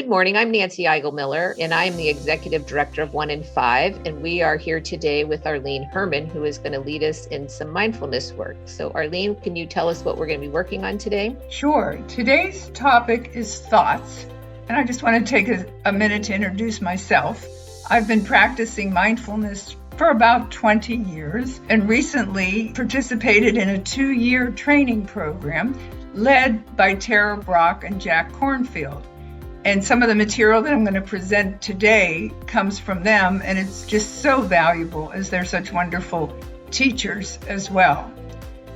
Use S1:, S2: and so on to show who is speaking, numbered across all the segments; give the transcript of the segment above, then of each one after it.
S1: Good morning. I'm Nancy Eigel-Miller, and I'm the Executive Director of 1 in 5. And we are here today with Arlene Herman, who is going to lead us in some mindfulness work. So Arlene, can you tell us what we're going to be working on today?
S2: Sure. Today's topic is thoughts. And I just want to take a minute to introduce myself. I've been practicing mindfulness for about 20 years and recently participated in a 2-year training program led by Tara Brach and Jack Kornfield. And some of the material that I'm going to present today comes from them, and it's just so valuable as they're such wonderful teachers as well.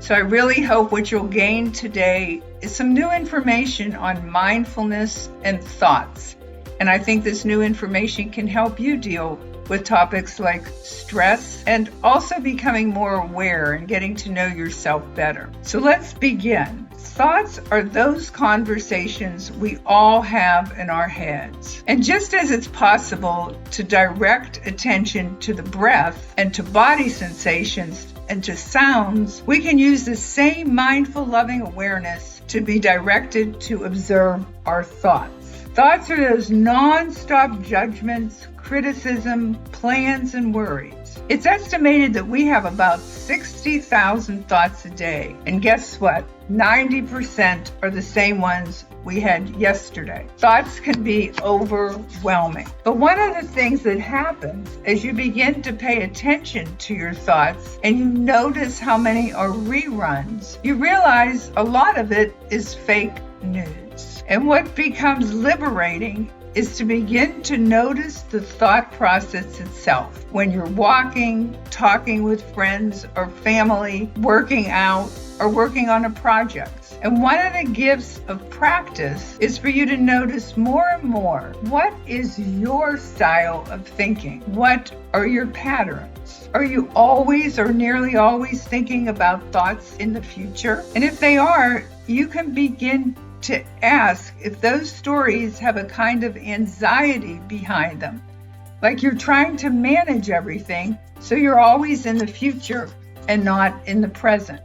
S2: So I really hope what you'll gain today is some new information on mindfulness and thoughts. And I think this new information can help you deal with topics like stress and also becoming more aware and getting to know yourself better. So let's begin. Thoughts are those conversations we all have in our heads. And just as it's possible to direct attention to the breath and to body sensations and to sounds, we can use the same mindful, loving awareness to be directed to observe our thoughts. Thoughts are those non-stop judgments, criticism, plans, and worries. It's estimated that we have about 60,000 thoughts a day. And guess what? 90% are the same ones we had yesterday. Thoughts can be overwhelming. But one of the things that happens as you begin to pay attention to your thoughts and you notice how many are reruns, you realize a lot of it is fake news. And what becomes liberating is to begin to notice the thought process itself. When you're walking, talking with friends or family, working out, or working on a project. And one of the gifts of practice is for you to notice more and more, what is your style of thinking? What are your patterns? Are you always or nearly always thinking about thoughts in the future? And if they are, you can begin to ask if those stories have a kind of anxiety behind them. Like you're trying to manage everything, so you're always in the future and not in the present.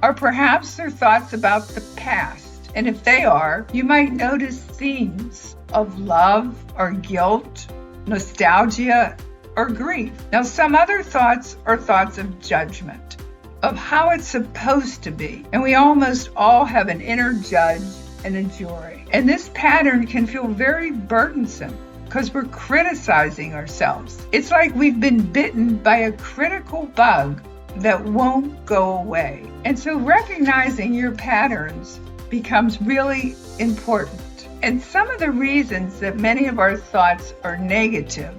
S2: Or perhaps they're thoughts about the past. And if they are, you might notice themes of love or guilt, nostalgia, or grief. Now, some other thoughts are thoughts of judgment, of how it's supposed to be. And we almost all have an inner judge and a jury. And this pattern can feel very burdensome because we're criticizing ourselves. It's like we've been bitten by a critical bug that won't go away. And so recognizing your patterns becomes really important. And some of the reasons that many of our thoughts are negative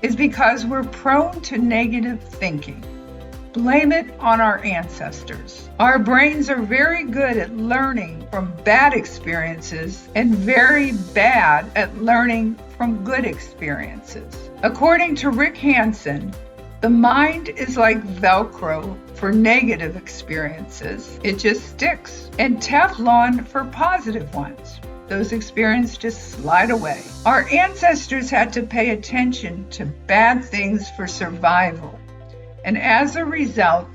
S2: is because we're prone to negative thinking. Blame it on our ancestors. Our brains are very good at learning from bad experiences and very bad at learning from good experiences. According to Rick Hansen, the mind is like Velcro for negative experiences. It just sticks. And Teflon for positive ones. Those experiences just slide away. Our ancestors had to pay attention to bad things for survival. And as a result,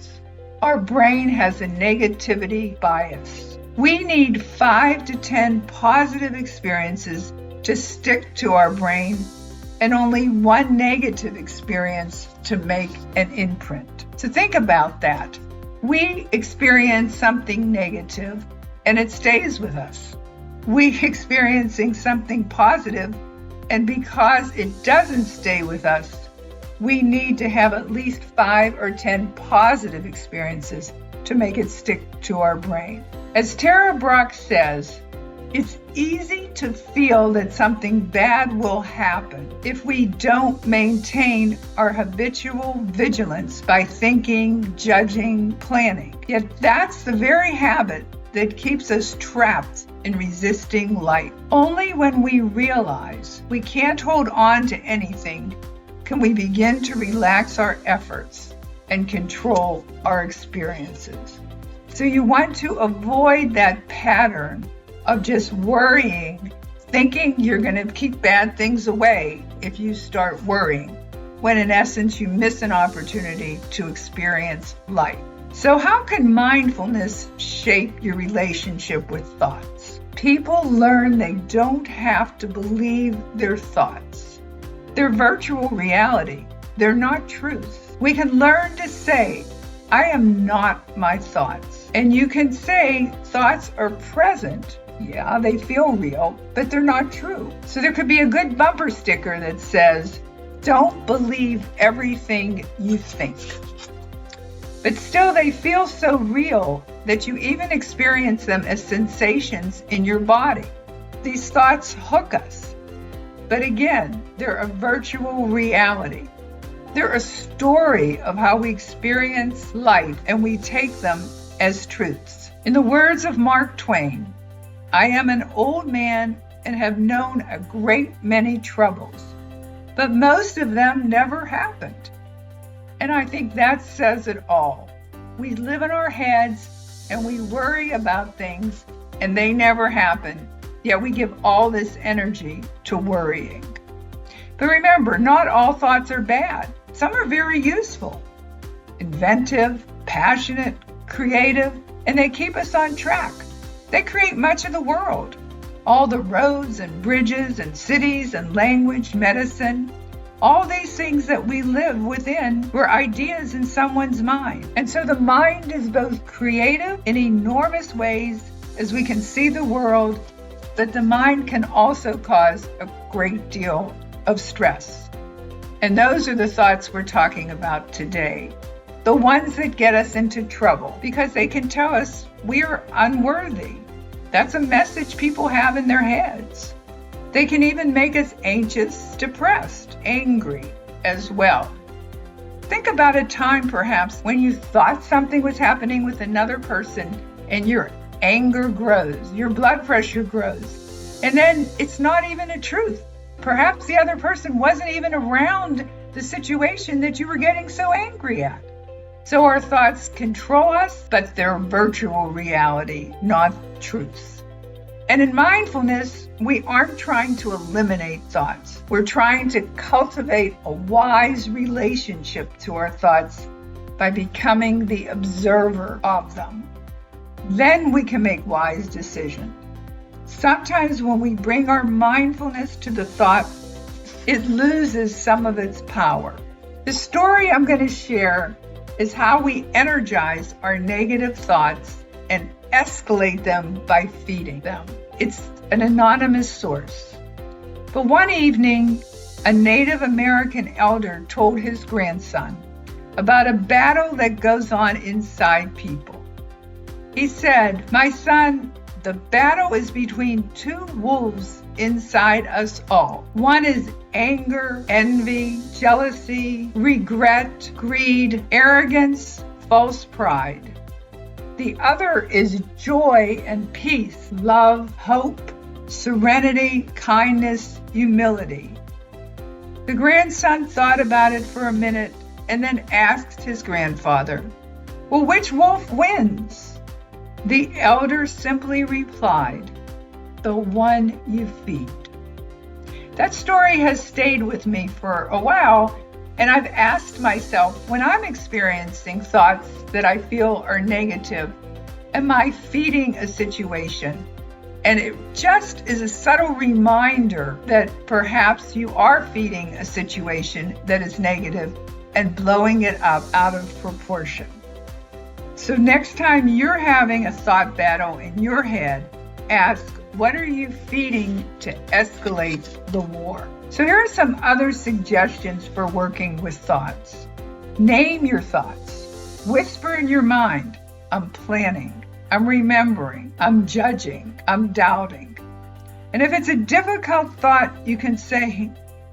S2: our brain has a negativity bias. We need 5 to 10 positive experiences to stick to our brain and only one negative experience to make an imprint. So think about that. We experience something negative and it stays with us. We experiencing something positive, and because it doesn't stay with us, we need to have at least 5 or 10 positive experiences to make it stick to our brain. As Tara Brach says, it's easy to feel that something bad will happen if we don't maintain our habitual vigilance by thinking, judging, planning. Yet that's the very habit that keeps us trapped in resisting light. Only when we realize we can't hold on to anything can we begin to relax our efforts and control our experiences. So you want to avoid that pattern of just worrying, thinking you're going to keep bad things away if you start worrying, when in essence you miss an opportunity to experience light. So how can mindfulness shape your relationship with thoughts? People learn they don't have to believe their thoughts. They're virtual reality. They're not truth. We can learn to say, I am not my thoughts. And you can say thoughts are present. Yeah, they feel real, but they're not true. So there could be a good bumper sticker that says, don't believe everything you think. But still, they feel so real that you even experience them as sensations in your body. These thoughts hook us. But again, they're a virtual reality. They're a story of how we experience life, and we take them as truths. In the words of Mark Twain, I am an old man and have known a great many troubles, but most of them never happened. And I think that says it all. We live in our heads and we worry about things and they never happen, yet we give all this energy to worrying. But remember, not all thoughts are bad. Some are very useful, inventive, passionate, creative, and they keep us on track. They create much of the world, all the roads and bridges and cities and language, medicine. All these things that we live within were ideas in someone's mind. And so the mind is both creative in enormous ways as we can see the world, but the mind can also cause a great deal of stress. And those are the thoughts we're talking about today. The ones that get us into trouble because they can tell us we're unworthy. That's a message people have in their heads. They can even make us anxious, depressed, angry as well. Think about a time perhaps when you thought something was happening with another person and your anger grows, your blood pressure grows, and then it's not even a truth. Perhaps the other person wasn't even around the situation that you were getting so angry at. So our thoughts control us, but they're virtual reality, not truths. And in mindfulness, we aren't trying to eliminate thoughts. We're trying to cultivate a wise relationship to our thoughts by becoming the observer of them. Then we can make wise decisions. Sometimes when we bring our mindfulness to the thought, it loses some of its power. The story I'm going to share is how we energize our negative thoughts and escalate them by feeding them. It's an anonymous source. But one evening, a Native American elder told his grandson about a battle that goes on inside people. He said, "My son, the battle is between two wolves inside us all. One is anger, envy, jealousy, regret, greed, arrogance, false pride. The other is joy and peace, love, hope, serenity, kindness, humility." The grandson thought about it for a minute and then asked his grandfather, "Well, which wolf wins?" The elder simply replied, "The one you feed." That story has stayed with me for a while, and I've asked myself, when I'm experiencing thoughts that I feel are negative, am I feeding a situation? And it just is a subtle reminder that perhaps you are feeding a situation that is negative and blowing it up out of proportion. So next time you're having a thought battle in your head, ask, what are you feeding to escalate the war? So here are some other suggestions for working with thoughts. Name your thoughts. Whisper in your mind, I'm planning, I'm remembering, I'm judging, I'm doubting. And if it's a difficult thought, you can say,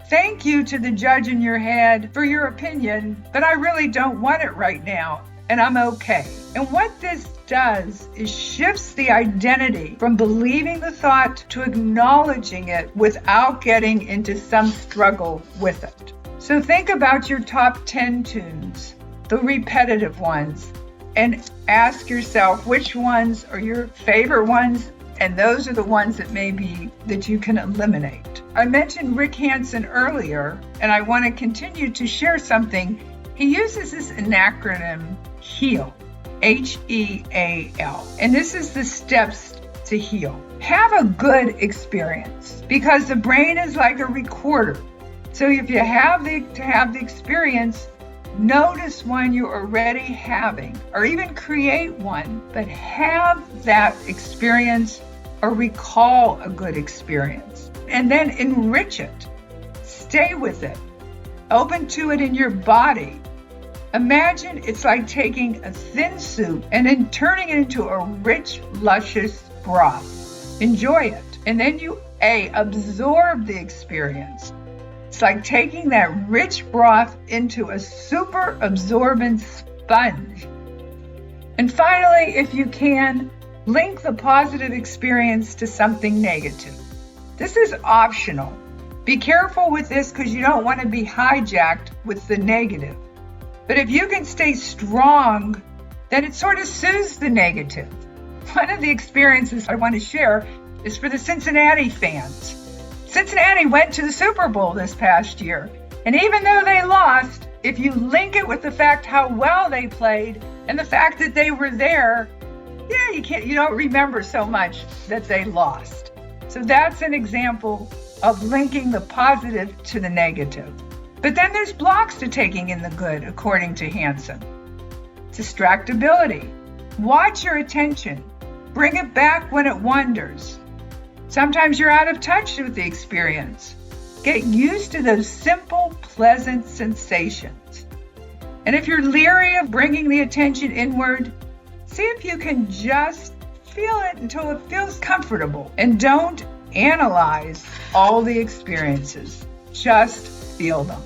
S2: thank you to the judge in your head for your opinion, but I really don't want it right now, and I'm okay. And what this does is shifts the identity from believing the thought to acknowledging it without getting into some struggle with it. So think about your top 10 tunes, the repetitive ones, and ask yourself which ones are your favorite ones, and those are the ones that you can eliminate. I mentioned Rick Hansen earlier, and I want to continue to share something. He uses this acronym HEAL, HEAL, and this is the steps to heal. have a good experience, because the brain is like a recorder. So if you have to have the experience, notice one you're already having, or even create one, but have that experience or recall a good experience, and then enrich it. Stay with it. Open to it in your body. Imagine it's like taking a thin soup and then turning it into a rich, luscious broth. Enjoy it. And then you absorb the experience. It's like taking that rich broth into a super absorbent sponge. And finally, if you can, link the positive experience to something negative. This is optional. Be careful with this because you don't want to be hijacked with the negative. But if you can stay strong, then it sort of soothes the negative. One of the experiences I want to share is for the Cincinnati fans. Cincinnati went to the Super Bowl this past year, and even though they lost, if you link it with the fact how well they played and the fact that they were there, you don't remember so much that they lost. So that's an example of linking the positive to the negative. But then there's blocks to taking in the good, according to Hansen. Distractibility. Watch your attention. Bring it back when it wanders. Sometimes you're out of touch with the experience. Get used to those simple, pleasant sensations. And if you're leery of bringing the attention inward, see if you can just feel it until it feels comfortable. And don't analyze all the experiences. Just feel them.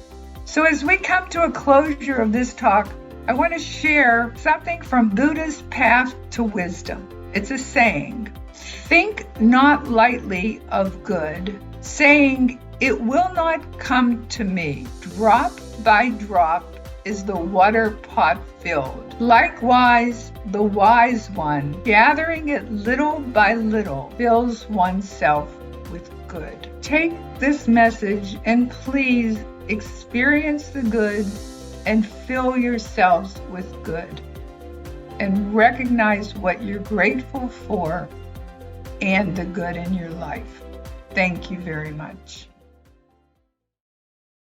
S2: So as we come to a closure of this talk, I want to share something from Buddha's Path to Wisdom. It's a saying, think not lightly of good, saying it will not come to me. Drop by drop is the water pot filled. Likewise, the wise one, gathering it little by little, fills oneself with good. Take this message and please experience the good and fill yourselves with good. And recognize what you're grateful for and the good in your life. Thank you very much.